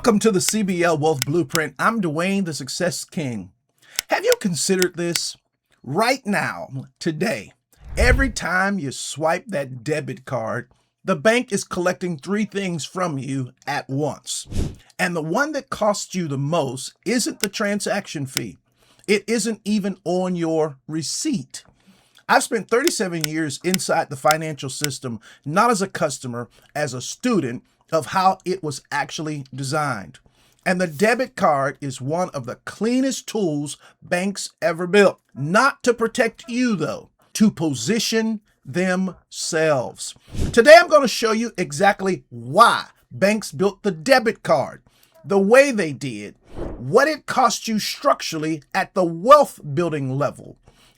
Welcome to the CBL Wealth Blueprint. I'm Dwayne, the Success King. Have you considered this? Right now, today, every time you swipe that debit card, the bank is collecting three things from you at once. And the one that costs you the most isn't the transaction fee. It isn't even on your receipt. I've spent 37 years inside the financial system, not as a customer, as a student of how it was actually designed. And the debit card is one of the cleanest tools banks ever built. Not to protect you, though, to position themselves. Today, I'm going to show you exactly why banks built the debit card the way they did, what it cost you structurally at the wealth building level,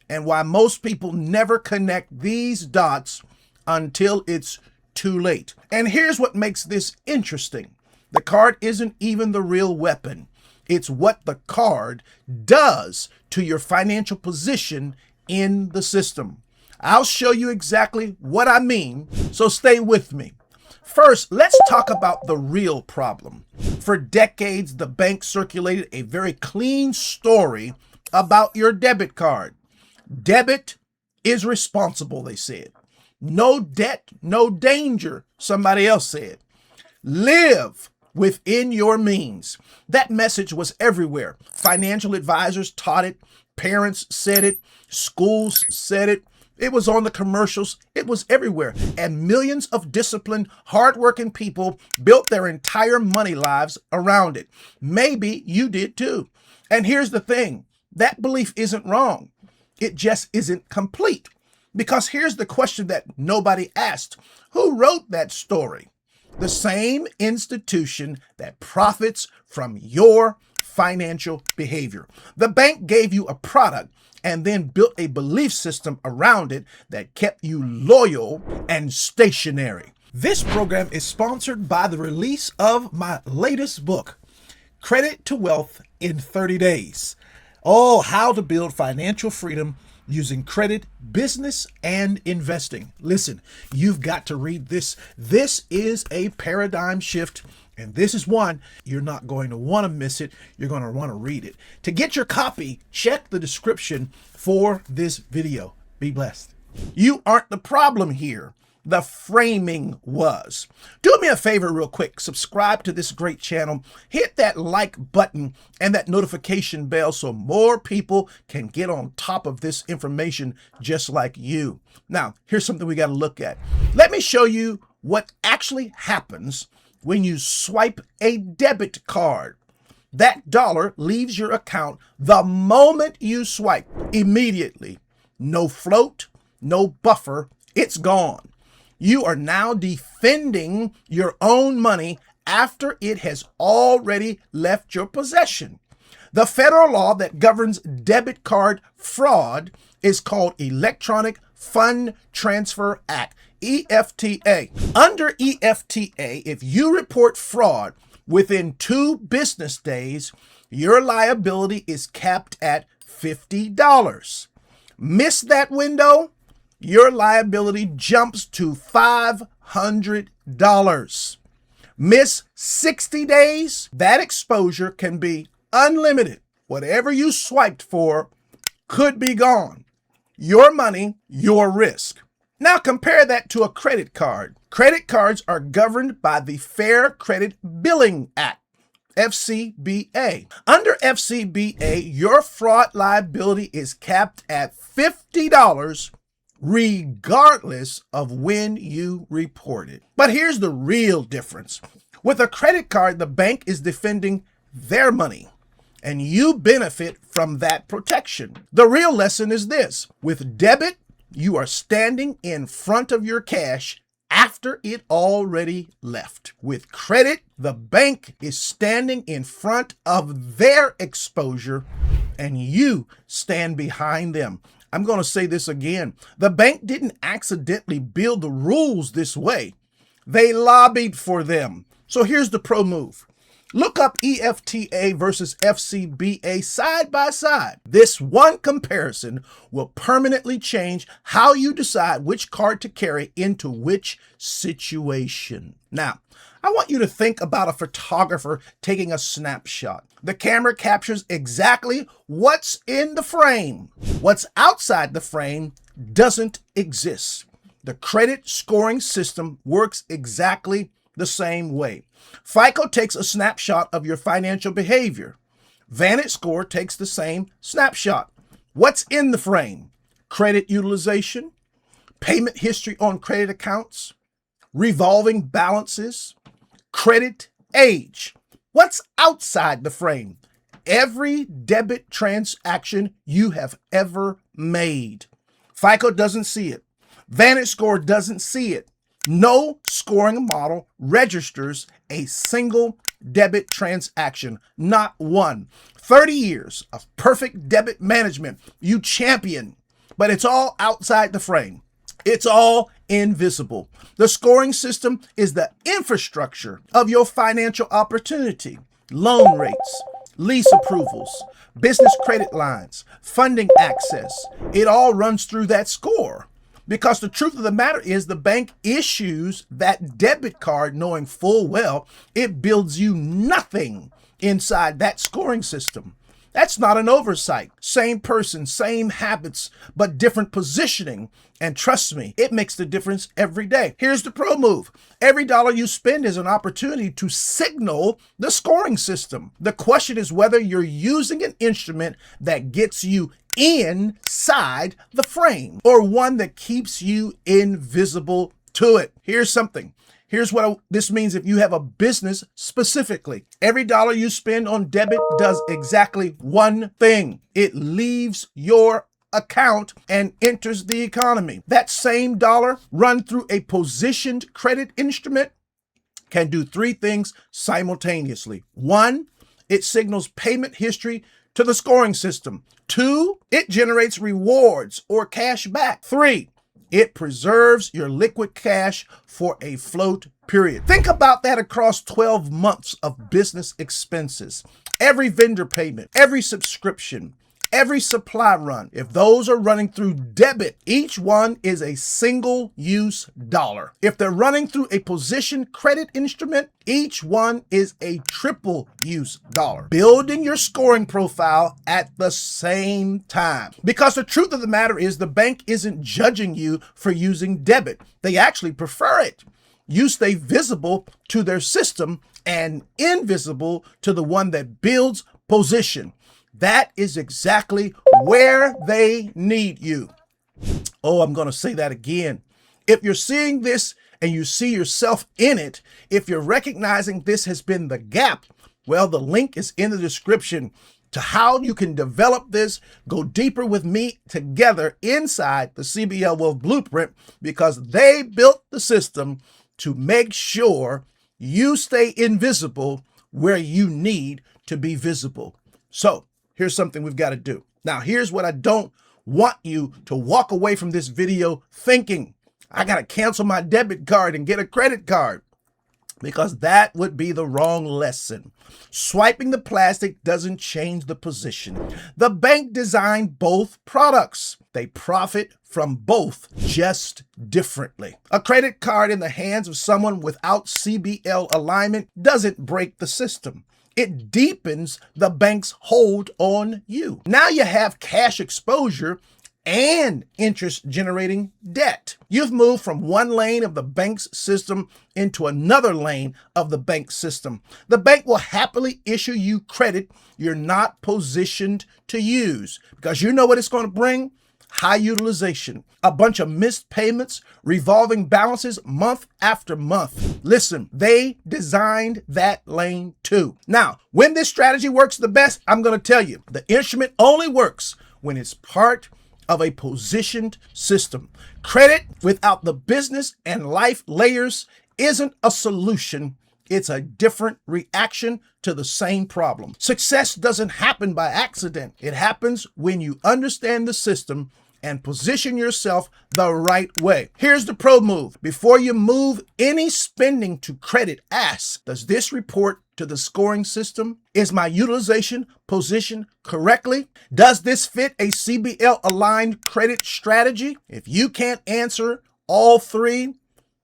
and why most people never connect these dots until it's too late. And here's what makes this interesting. The card isn't even the real weapon. It's what the card does to your financial position in the system. I'll show you exactly what I mean, so stay with me. First, let's talk about the real problem. For decades, the bank circulated a very clean story about your debit card. Debit is responsible, they said. No debt, no danger, somebody else said. Live within your means. That message was everywhere. Financial advisors taught it. Parents said it. Schools said it. It was on the commercials. It was everywhere. And millions of disciplined, hardworking people built their entire money lives around it. Maybe you did too. And here's the thing. That belief isn't wrong. It just isn't complete. Because here's the question that nobody asked. Who wrote that story? The same institution that profits from your financial behavior. The bank gave you a product and then built a belief system around it that kept you loyal and stationary. This program is sponsored by the release of my latest book, Credit to Wealth in 30 Days. Oh, how to build financial freedom using credit, business, and investing. Listen, you've got to read this. This is a paradigm shift, and this is one you're not going to want to miss it. You're going to want to read it. To get your copy, check the description for this video. Be blessed. You aren't the problem here. The framing was. Do me a favor real quick. Subscribe to this great channel. Hit that like button and that notification bell so more people can get on top of this information just like you. Now, here's something we got to look at. Let me show you what actually happens when you swipe a debit card. That dollar leaves your account the moment you swipe. Immediately. No float, no buffer. It's gone. You are now defending your own money after it has already left your possession. The federal law that governs debit card fraud is called Electronic Fund Transfer Act, EFTA. Under EFTA, if you report fraud within 2 business days, your liability is capped at $50. Miss that window? Your liability jumps to $500. Miss 60 days, that exposure can be unlimited. Whatever you swiped for could be gone. Your money, your risk. Now compare that to a credit card. Credit cards are governed by the Fair Credit Billing Act, FCBA. Under FCBA, your fraud liability is capped at $50 regardless of when you report it. But here's the real difference. With a credit card, the bank is defending their money, and you benefit from that protection. The real lesson is this. With debit, you are standing in front of your cash after it already left. With credit, the bank is standing in front of their exposure, and you stand behind them. I'm going to say this again. The bank didn't accidentally build the rules this way. They lobbied for them. So here's the pro move. Look up EFTA versus FCBA side by side. This one comparison will permanently change how you decide which card to carry into which situation. Now, I want you to think about a photographer taking a snapshot. The camera captures exactly what's in the frame. What's outside the frame doesn't exist. The credit scoring system works exactly the same way. FICO takes a snapshot of your financial behavior. VantageScore takes the same snapshot. What's in the frame? Credit utilization, payment history on credit accounts, revolving balances, credit age. What's outside the frame? Every debit transaction you have ever made. FICO doesn't see it. VantageScore doesn't see it. No scoring model registers a single debit transaction, not one. 30 years of perfect debit management, you champion, but it's all outside the frame. It's all invisible. The scoring system is the infrastructure of your financial opportunity. Loan rates, lease approvals, business credit lines, funding access. It all runs through that score. Because the truth of the matter is the bank issues that debit card knowing full well it builds you nothing inside that scoring system. That's not an oversight. Same person, same habits, but different positioning. And trust me, it makes the difference every day. Here's the pro move. Every dollar you spend is an opportunity to signal the scoring system. The question is whether you're using an instrument that gets you inside the frame or one that keeps you invisible to it. Here's something. Here's what this means if you have a business specifically. Every dollar you spend on debit does exactly one thing. It leaves your account and enters the economy. That same dollar run through a positioned credit instrument can do three things simultaneously. One, it signals payment history to the scoring system. Two, it generates rewards or cash back. Three, it preserves your liquid cash for a float period. Think about that across 12 months of business expenses. Every vendor payment, every subscription, every supply run, if those are running through debit, each one is a single-use dollar. If they're running through a positioned credit instrument, each one is a triple-use dollar. Building your scoring profile at the same time. Because the truth of the matter is the bank isn't judging you for using debit. They actually prefer it. You stay visible to their system and invisible to the one that builds position. That is exactly where they need you. Oh, I'm going to say that again. If you're seeing this and you see yourself in it, if you're recognizing this has been the gap, well, the link is in the description to how you can develop this, go deeper with me together inside the CBL Wealth Blueprint, because they built the system to make sure you stay invisible where you need to be visible. So here's something we've got to do. Now, here's what I don't want you to walk away from this video thinking. I got to cancel my debit card and get a credit card, because that would be the wrong lesson. Swiping the plastic doesn't change the position. The bank designed both products. They profit from both, just differently. A credit card in the hands of someone without CBL alignment doesn't break the system. It deepens the bank's hold on you. Now you have cash exposure and interest-generating debt. You've moved from one lane of the bank's system into another lane of the bank system. The bank will happily issue you credit you're not positioned to use, because you know what it's going to bring? High utilization, a bunch of missed payments, revolving balances month after month. Listen, they designed that lane too. Now, when this strategy works the best, I'm going to tell you, the instrument only works when it's part of a positioned system. Credit without the business and life layers isn't a solution. It's a different reaction to the same problem. Success doesn't happen by accident. It happens when you understand the system and position yourself the right way. Here's the pro move. Before you move any spending to credit, ask, does this report to the scoring system? Is my utilization positioned correctly? Does this fit a CBL aligned credit strategy? If you can't answer all three,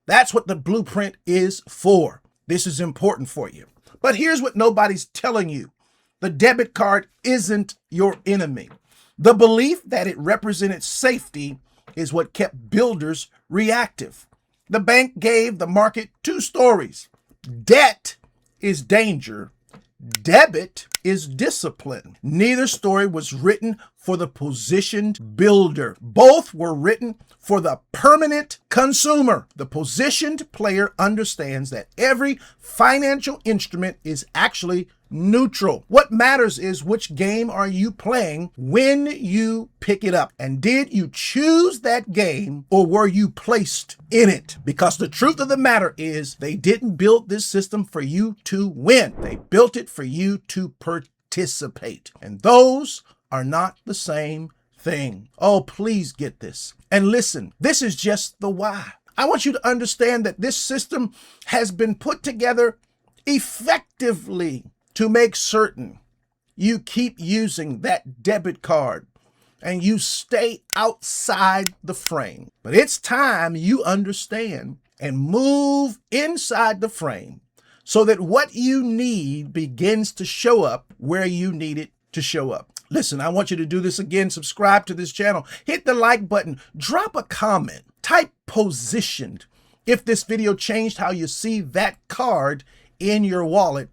that's what the blueprint is for. This is important for you. But here's what nobody's telling you. The debit card isn't your enemy. The belief that it represented safety is what kept builders reactive. The bank gave the market two stories. Debt is danger. Debit is discipline. Neither story was written for the positioned builder. Both were written for the permanent consumer. The positioned player understands that every financial instrument is actually neutral. What matters is which game are you playing when you pick it up. And did you choose that game or were you placed in it? Because the truth of the matter is they didn't build this system for you to win. They built it for you to participate. And those are not the same thing. Oh, please get this. And listen, this is just the why. I want you to understand that this system has been put together effectively to make certain you keep using that debit card and you stay outside the frame. But it's time you understand and move inside the frame so that what you need begins to show up where you need it to show up. Listen, I want you to do this again. Subscribe to this channel. Hit the like button. Drop a comment. Type positioned if this video changed how you see that card in your wallet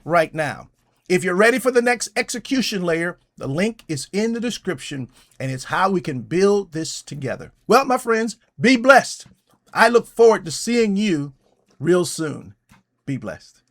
right now. If you're ready for the next execution layer, the link is in the description, and it's how we can build this together. Well, my friends, be blessed. I look forward to seeing you real soon. Be blessed.